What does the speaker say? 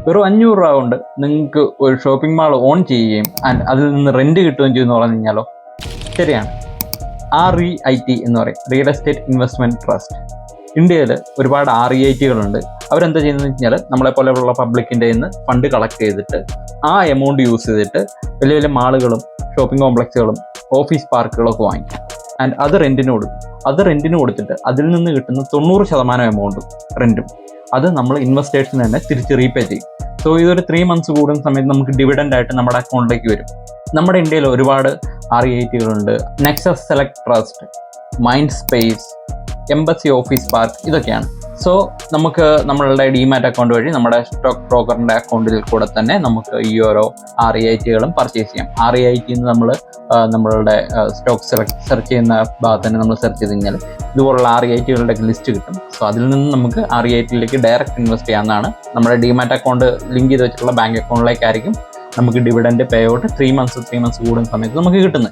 വെറും 500 രൂപ കൊണ്ട് നിങ്ങൾക്ക് ഒരു ഷോപ്പിംഗ് മാൾ ഓൺ ചെയ്യുകയും ആൻഡ് അതിൽ നിന്ന് റെൻറ്റ് കിട്ടുകയും ചെയ്യുമെന്ന് പറഞ്ഞു കഴിഞ്ഞാലോ? ശരിയാണ്. REIT എന്ന് പറയും, റിയൽ എസ്റ്റേറ്റ് ഇൻവെസ്റ്റ്മെൻറ്റ് ട്രസ്റ്റ്. ഇന്ത്യയിൽ ഒരുപാട് REITകളുണ്ട്. അവരെന്താ ചെയ്യുന്നത് വെച്ചാൽ നമ്മളെ പോലെയുള്ള പബ്ലിക്കിൻ്റെ നിന്ന് ഫണ്ട് കളക്ട് ചെയ്തിട്ട് ആ എമൗണ്ട് യൂസ് ചെയ്തിട്ട് വലിയ വലിയ മാളുകളും ഷോപ്പിംഗ് കോംപ്ലക്സുകളും ഓഫീസ് പാർക്കുകളൊക്കെ വാങ്ങിക്കും. ആൻഡ് അത് റെൻറ്റിന് കൊടുത്തിട്ട് അതിൽ നിന്ന് കിട്ടുന്ന 90% എമൗണ്ടും റെൻറ്റും അത് നമ്മൾ ഇൻവെസ്റ്റേഴ്സിന് തന്നെ തിരിച്ച് റീപേ ചെയ്യും. സോ ഇതൊരു 3 months കൂടുന്ന സമയത്ത് നമുക്ക് ഡിവിഡൻ്റ് ആയിട്ട് നമ്മുടെ അക്കൗണ്ടിലേക്ക് വരും. നമ്മുടെ ഇന്ത്യയിൽ ഒരുപാട് REITകളുണ്ട്. Nexus Select Trust, Mind Space, Embassy Office Park, ഇതൊക്കെയാണ്. സോ നമുക്ക് നമ്മളുടെ ഡിമാറ്റ് അക്കൗണ്ട് വഴി നമ്മുടെ സ്റ്റോക്ക് ബ്രോക്കറിൻ്റെ അക്കൗണ്ടിൽ കൂടെ തന്നെ നമുക്ക് ഈ ഓരോ REITകളും പർച്ചേസ് ചെയ്യാം. REIT നമ്മളുടെ സ്റ്റോക്ക് സെർച്ച് ചെയ്യുന്ന ഭാഗത്ത് തന്നെ നമ്മൾ സെർച്ച് ചെയ്ത് കഴിഞ്ഞാൽ ഇതുപോലുള്ള REITകളുടെ ലിസ്റ്റ് കിട്ടും. സോ അതിൽ നിന്ന് നമുക്ക് REITയിലേക്ക് ഡയറക്റ്റ് ഇൻവെസ്റ്റ് ചെയ്യാവുന്നതാണ്. നമ്മുടെ ഡിമാറ്റ് അക്കൗണ്ട് ലിങ്ക് ചെയ്ത് വെച്ചിട്ടുള്ള ബാങ്ക് അക്കൗണ്ടിലേക്കായിരിക്കും നമുക്ക് ഡിവിഡൻഡ് പേ ഔട്ട് 3 months കൂടുന്ന സമയത്ത് നമുക്ക് കിട്ടുന്നത്.